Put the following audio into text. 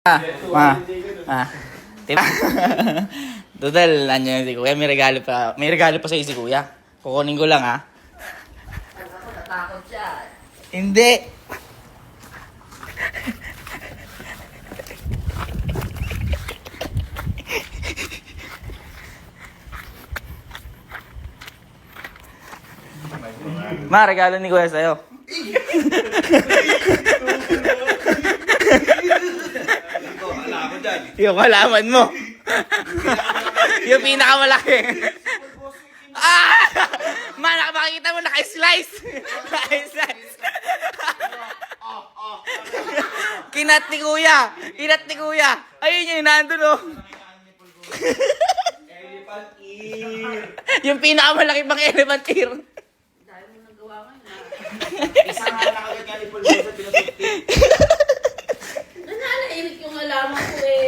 Diba? Total, si Kuya, may regalo pa sa'yo si Kuya. Kukunin ko lang, ha? Ako natakot siya. Hindi! Ma, regalo ni Kuya sa'yo. Yung halaman mo. Yung pinakamalaki. Ah! Man, makikita mo, naka-slice. Naka-slice. Kinat ni Kuya. Kinat ni Kuya. Ayun yung nandun, oh. Elephant ear. Yung pinakamalaki pang elephant ear. Dahil mo nagawa ngayon. Isang halaman agad nga ni Pulbosa pinatugtog. Nananairit yung alaman ko eh.